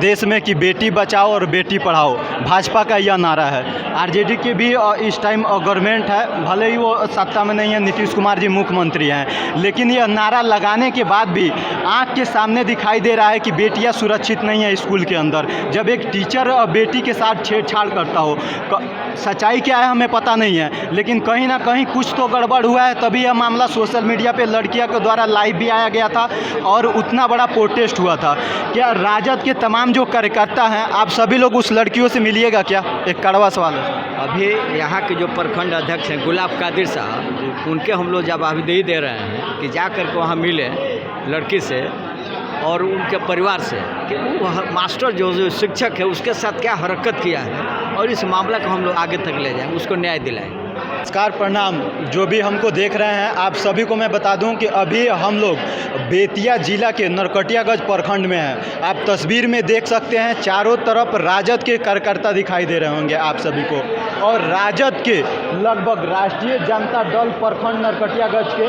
देश में कि बेटी बचाओ और बेटी पढ़ाओ, भाजपा का यह नारा है। आरजेडी की भी इस टाइम गवर्नमेंट है, भले ही वो सत्ता में नहीं है, नीतीश कुमार जी मुख्यमंत्री हैं, लेकिन यह नारा लगाने के बाद भी आंख के सामने दिखाई दे रहा है कि बेटियां सुरक्षित नहीं है स्कूल के अंदर। जब एक टीचर बेटी के साथ छेड़छाड़ करता हो, सच्चाई क्या है हमें पता नहीं है, लेकिन कहीं ना कहीं कुछ तो गड़बड़ हुआ है, तभी यह मामला सोशल मीडिया पे लड़कियों के द्वारा लाइव भी आया गया था और उतना बड़ा प्रोटेस्ट हुआ था। क्या राजद के तमाम जो कार्यकर्ता हैं, आप सभी लोग उस लड़कियों से मिलिएगा क्या? एक कड़वा सवाल है। अभी यहाँ के जो प्रखंड अध्यक्ष हैं गुलाब कादिर साहब, उनके हम लोग जवाबदेही दे रहे हैं कि जा कर के वहाँ मिले लड़की से और उनके परिवार से कि वो मास्टर जो शिक्षक है उसके साथ क्या हरकत किया है और इस मामला को हम लोग आगे तक ले जाएं, उसको न्याय दिलाएं। नमस्कार, प्रणाम। जो भी हमको देख रहे हैं, आप सभी को मैं बता दूं कि अभी हम लोग बेतिया जिला के नरकटियागंज प्रखंड में हैं। आप तस्वीर में देख सकते हैं चारों तरफ राजद के कार्यकर्ता दिखाई दे रहे होंगे आप सभी को, और राजद के लगभग राष्ट्रीय जनता दल प्रखंड नरकटियागंज के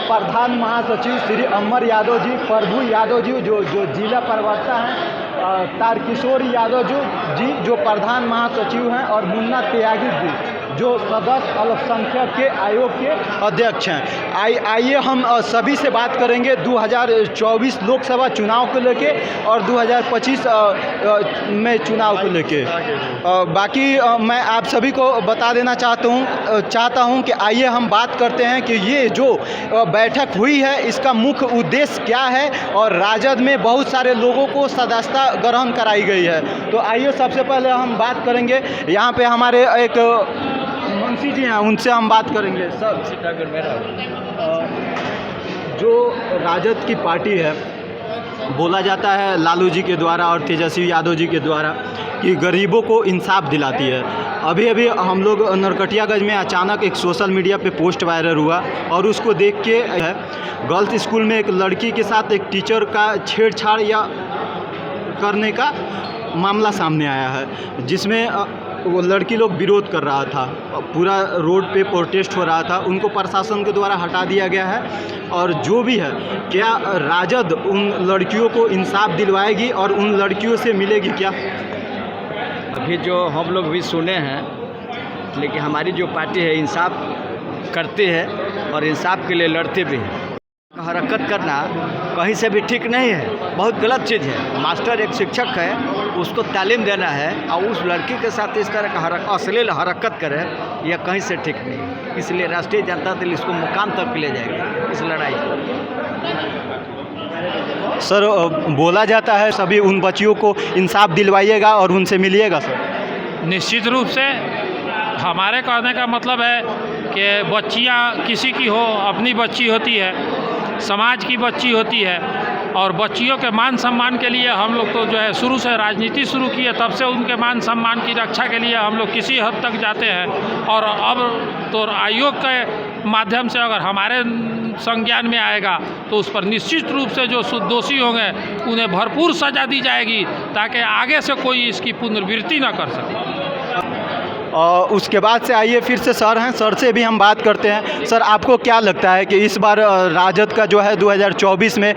प्रधान महासचिव श्री अमर यादव जी, प्रभु यादव जी जो जिला प्रवक्ता हैं, तारकिशोर यादव जी जो प्रधान महासचिव हैं, और मुन्ना त्यागी जी जो सदस्य अल्पसंख्यक के आयोग के अध्यक्ष हैं। आइए हम सभी से बात करेंगे 2024 लोकसभा चुनाव को लेके और 2025 में चुनाव को लेके। बाकी मैं आप सभी को बता देना चाहता हूं कि आइए हम बात करते हैं कि ये जो बैठक हुई है इसका मुख्य उद्देश्य क्या है, और राजद में बहुत सारे लोगों को सदस्यता ग्रहण कराई गई है। तो आइए सबसे पहले हम बात करेंगे, यहाँ पे हमारे एक मुंशी जी हैं, उनसे हम बात करेंगे। सर, जो राजद की पार्टी है, बोला जाता है लालू जी के द्वारा और तेजस्वी यादव जी के द्वारा कि गरीबों को इंसाफ दिलाती है। अभी हम लोग नरकटियागंज में अचानक एक सोशल मीडिया पे पोस्ट वायरल हुआ और उसको देख के गर्ल्स स्कूल में एक लड़की के साथ एक टीचर का छेड़छाड़ या करने का मामला सामने आया है, जिसमें वो लड़की लोग विरोध कर रहा था, पूरा रोड पे प्रोटेस्ट हो रहा था, उनको प्रशासन के द्वारा हटा दिया गया है। और जो भी है, क्या राजद उन लड़कियों को इंसाफ दिलवाएगी और उन लड़कियों से मिलेगी क्या? अभी जो हम लोग भी सुने हैं, लेकिन हमारी जो पार्टी है इंसाफ करती है और इंसाफ के लिए लड़ते भी हैं। हरकत करना कहीं से भी ठीक नहीं है, बहुत गलत चीज़ है। मास्टर एक शिक्षक है, उसको तालीम देना है और उस लड़की के साथ इस तरह का अश्लील हरकत करे, यह कहीं से ठीक नहीं। इसलिए राष्ट्रीय जनता दल इसको मुकाम तक ले जाएगी इस लड़ाई को। सर, बोला जाता है सभी उन बच्चियों को इंसाफ दिलवाइएगा और उनसे मिलिएगा। सर, निश्चित रूप से हमारे कहने का मतलब है कि बच्चियाँ किसी की हो, अपनी बच्ची होती है, समाज की बच्ची होती है, और बच्चियों के मान सम्मान के लिए हम लोग तो जो है शुरू से राजनीति शुरू की है, तब से उनके मान सम्मान की रक्षा के लिए हम लोग किसी हद तक जाते हैं। और अब तो आयोग के माध्यम से अगर हमारे संज्ञान में आएगा तो उस पर निश्चित रूप से जो दोषी होंगे उन्हें भरपूर सज़ा दी जाएगी, ताकि आगे से कोई इसकी पुनरावृत्ति न कर सके। और उसके बाद से आइए फिर से सर हैं, सर से भी हम बात करते हैं। सर, आपको क्या लगता है कि इस बार राजद का जो है 2024 में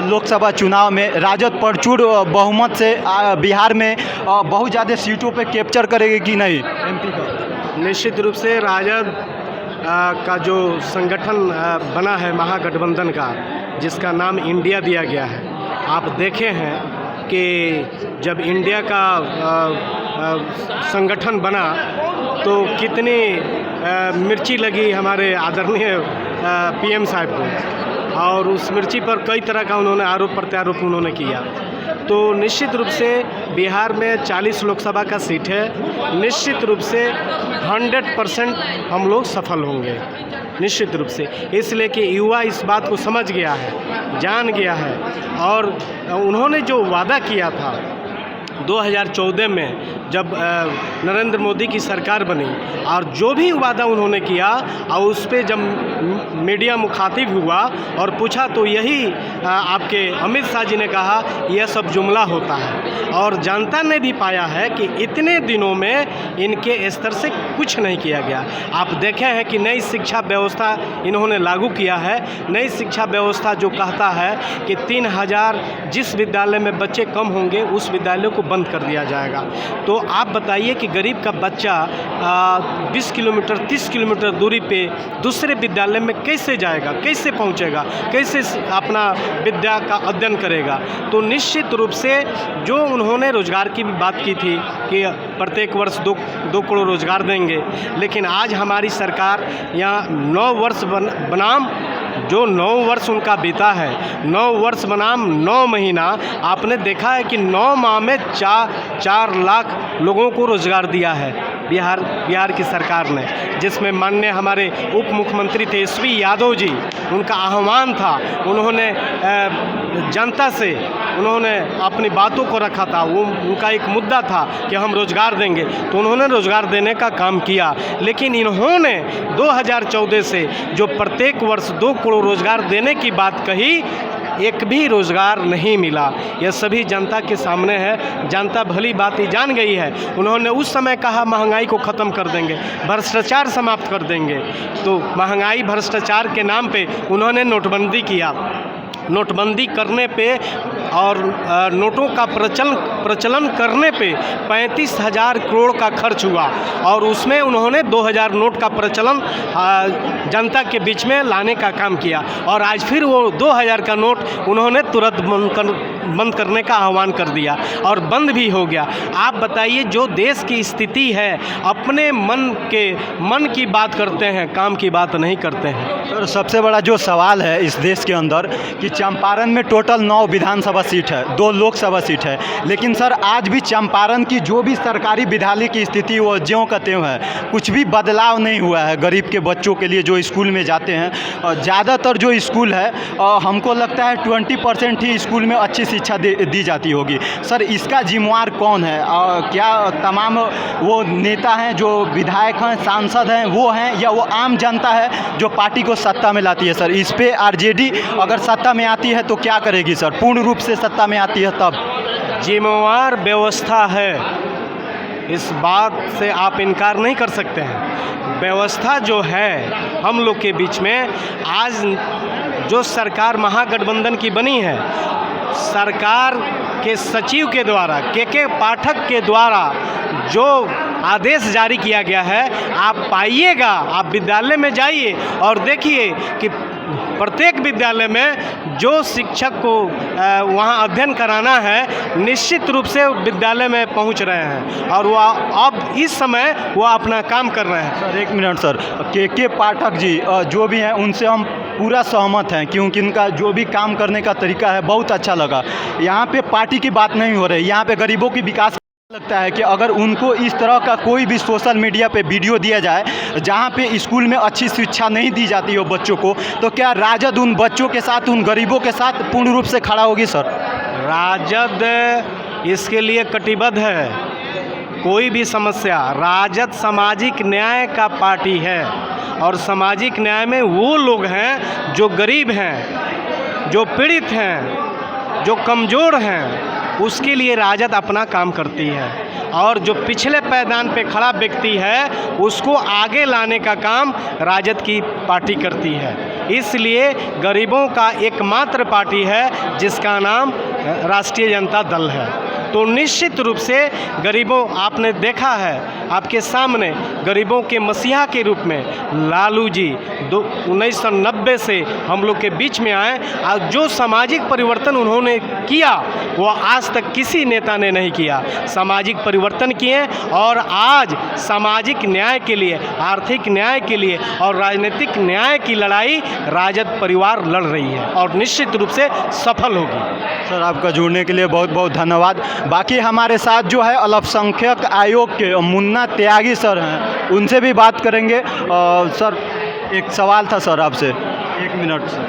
लोकसभा चुनाव में राजद प्रचुर बहुमत से बिहार में बहुत ज़्यादा सीटों पे कैप्चर करेगी कि नहीं एमपी का? निश्चित रूप से राजद का जो संगठन बना है महागठबंधन का, जिसका नाम इंडिया दिया गया है, आप देखे हैं कि जब इंडिया का संगठन बना तो कितनी मिर्ची लगी हमारे आदरणीय पीएम साहब को, और उस मिर्ची पर कई तरह का उन्होंने आरोप प्रत्यारोप उन्होंने किया। तो निश्चित रूप से बिहार में 40 लोकसभा का सीट है, निश्चित रूप से 100% हम लोग सफल होंगे, निश्चित रूप से। इसलिए कि युवा इस बात को समझ गया है, जान गया है, और उन्होंने जो वादा किया था 2014 में जब नरेंद्र मोदी की सरकार बनी और जो भी वादा उन्होंने किया और उस पे जब मीडिया मुखातिब हुआ और पूछा तो यही आपके अमित शाह जी ने कहा यह सब जुमला होता है। और जनता ने भी पाया है कि इतने दिनों में इनके स्तर से कुछ नहीं किया गया। आप देखे हैं कि नई शिक्षा व्यवस्था इन्होंने लागू किया है। नई शिक्षा व्यवस्था जो कहता है कि 3000 जिस विद्यालय में बच्चे कम होंगे उस विद्यालय को बंद कर दिया जाएगा। तो आप बताइए कि गरीब का बच्चा 20 किलोमीटर 30 किलोमीटर दूरी पे दूसरे विद्यालय में कैसे जाएगा, कैसे पहुंचेगा, कैसे अपना विद्या का अध्ययन करेगा। तो निश्चित रूप से जो उन्होंने रोज़गार की भी बात की थी कि प्रत्येक वर्ष 2 करोड़ रोज़गार देंगे, लेकिन आज हमारी सरकार यहाँ 9 वर्ष बनाम जो 9 वर्ष उनका बीता है, 9 वर्ष बनाम 9 महीना आपने देखा है कि 9 माह में 4 लाख लोगों को रोज़गार दिया है बिहार की सरकार ने, जिसमें माननीय हमारे उप मुख्यमंत्री थे तेजस्वी यादव जी, उनका आह्वान था, उन्होंने जनता से उन्होंने अपनी बातों को रखा था। वो उनका एक मुद्दा था कि हम रोज़गार देंगे, तो उन्होंने रोज़गार देने का काम किया। लेकिन इन्होंने 2014 से जो प्रत्येक वर्ष 2 करोड़ रोज़गार देने की बात कही, एक भी रोज़गार नहीं मिला। यह सभी जनता के सामने है। जनता भली बात ही जान गई है। उन्होंने उस समय कहा महंगाई को ख़त्म कर देंगे, भ्रष्टाचार समाप्त कर देंगे। तो महंगाई भ्रष्टाचार के नाम पे उन्होंने नोटबंदी किया। नोटबंदी करने पे और नोटों का प्रचलन करने पे 35,000 करोड़ का खर्च हुआ और उसमें उन्होंने 2000 नोट का प्रचलन जनता के बीच में लाने का काम किया। और आज फिर वो 2000 का नोट उन्होंने तुरंत बंद करने का आह्वान कर दिया और बंद भी हो गया। आप बताइए, जो देश की स्थिति है, अपने मन की बात करते हैं, काम की बात नहीं करते हैं। सर, सबसे बड़ा जो सवाल है इस देश के अंदर कि चंपारण में टोटल 9 विधानसभा सीट है, 2 लोकसभा सीट है, लेकिन सर आज भी चंपारण की जो भी सरकारी विद्यालय की स्थिति वो ज्यों का त्यों है, कुछ भी बदलाव नहीं हुआ है। गरीब के बच्चों के लिए जो स्कूल में जाते हैं, और ज़्यादातर जो स्कूल है हमको लगता है 20% ही स्कूल में अच्छी शिक्षा दी जाती होगी। सर, इसका जिम्मेवार कौन है? क्या तमाम वो नेता हैं जो विधायक हैं, सांसद हैं, वो हैं, या वो आम जनता है जो पार्टी को सत्ता में लाती है? सर, इस पे आरजेडी अगर सत्ता में आती है तो क्या करेगी सर? पूर्ण रूप से सत्ता में आती है तब? जिम्मेवार व्यवस्था है, इस बात से आप इनकार नहीं कर सकते हैं। व्यवस्था जो है हम लोग के बीच में, आज जो सरकार महागठबंधन की बनी है, सरकार के सचिव के द्वारा के पाठक के द्वारा जो आदेश जारी किया गया है, आप पाइएगा, आप विद्यालय में जाइए और देखिए कि प्रत्येक विद्यालय में जो शिक्षक को वहाँ अध्ययन कराना है, निश्चित रूप से विद्यालय में पहुँच रहे हैं और वह अब इस समय वह अपना काम कर रहे हैं। सर, 1 मिनट सर, के पाठक जी जो भी हैं उनसे हम पूरा सहमत हैं, क्योंकि इनका जो भी काम करने का तरीका है बहुत अच्छा लगा। यहाँ पे पार्टी की बात नहीं हो रही, यहाँ पे गरीबों की विकास लगता है कि अगर उनको इस तरह का कोई भी सोशल मीडिया पे वीडियो दिया जाए जहाँ पे स्कूल में अच्छी शिक्षा नहीं दी जाती हो बच्चों को, तो क्या राजद उन बच्चों के साथ, उन गरीबों के साथ पूर्ण रूप से खड़ा होगी? सर, राजद इसके लिए कटिबद्ध है। कोई भी समस्या, राजद सामाजिक न्याय का पार्टी है और सामाजिक न्याय में वो लोग हैं जो गरीब हैं, जो पीड़ित हैं, जो कमज़ोर हैं, उसके लिए राजद अपना काम करती है। और जो पिछले पायदान पे खड़ा व्यक्ति है उसको आगे लाने का काम राजद की पार्टी करती है। इसलिए गरीबों का एकमात्र पार्टी है जिसका नाम राष्ट्रीय जनता दल है। तो निश्चित रूप से गरीबों, आपने देखा है आपके सामने, गरीबों के मसीहा के रूप में लालू जी 1990 से हम लोग के बीच में आए और जो सामाजिक परिवर्तन उन्होंने किया वो आज तक किसी नेता ने नहीं किया। सामाजिक परिवर्तन किए और आज सामाजिक न्याय के लिए, आर्थिक न्याय के लिए और राजनीतिक न्याय की लड़ाई राजद परिवार लड़ रही है और निश्चित रूप से सफल होगी। सर, आपका जुड़ने के लिए बहुत बहुत धन्यवाद। बाकी हमारे साथ जो है अल्पसंख्यक आयोग के मुन्ना त्यागी सर हैं, उनसे भी बात करेंगे। सर, एक सवाल था सर आपसे, 1 मिनट सर।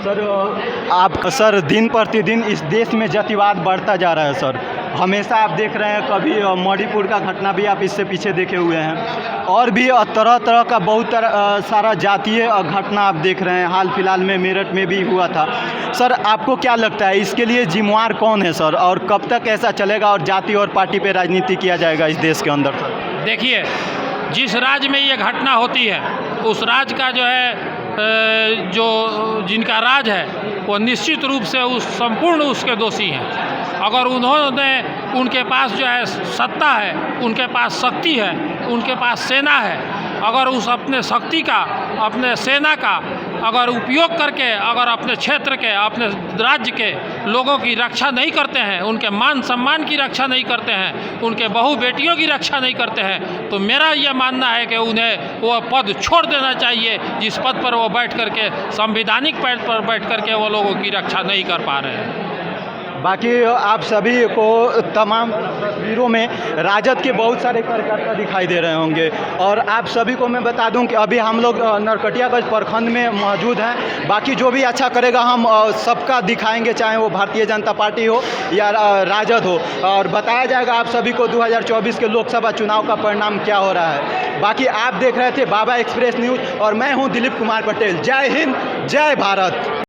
सर आप सर दिन प्रतिदिन इस देश में जातिवाद बढ़ता जा रहा है सर। हमेशा आप देख रहे हैं, कभी मणिपुर का घटना भी आप इससे पीछे देखे हुए हैं, और भी तरह तरह का बहुत सारा जातीय घटना आप देख रहे हैं। हाल फिलहाल में मेरठ में भी हुआ था। सर आपको क्या लगता है इसके लिए जिम्मेवार कौन है सर, और कब तक ऐसा चलेगा और जाति और पार्टी पे राजनीति किया जाएगा इस देश के अंदर सर? देखिए, जिस राज्य में ये घटना होती है उस राज्य का जो है जो जिनका राज है वो निश्चित रूप से उस संपूर्ण उसके दोषी हैं। अगर उन्होंने उनके पास जो है सत्ता है, उनके पास शक्ति है, उनके पास सेना है, अगर उस अपने शक्ति का, अपने सेना का अगर उपयोग करके अगर अपने क्षेत्र के, अपने राज्य के लोगों की रक्षा नहीं करते हैं, उनके मान सम्मान की रक्षा नहीं करते हैं, उनके बहू बेटियों की रक्षा नहीं करते हैं, तो मेरा यह मानना है कि उन्हें वो पद छोड़ देना चाहिए जिस पद पर वो बैठ करके, संवैधानिक पद पर बैठ करके वो लोगों की रक्षा नहीं कर पा रहे हैं। बाकी आप सभी को तमाम तस्वीरों में राजद के बहुत सारे कार्यकर्ता दिखाई दे रहे होंगे, और आप सभी को मैं बता दूं कि अभी हम लोग नरकटियागंज प्रखंड में मौजूद हैं। बाकी जो भी अच्छा करेगा हम सबका दिखाएंगे, चाहे वो भारतीय जनता पार्टी हो या राजद हो, और बताया जाएगा आप सभी को 2024 के लोकसभा चुनाव का परिणाम क्या हो रहा है। बाकी आप देख रहे थे बाबा एक्सप्रेस न्यूज़ और मैं हूँ दिलीप कुमार पटेल। जय हिंद, जय भारत।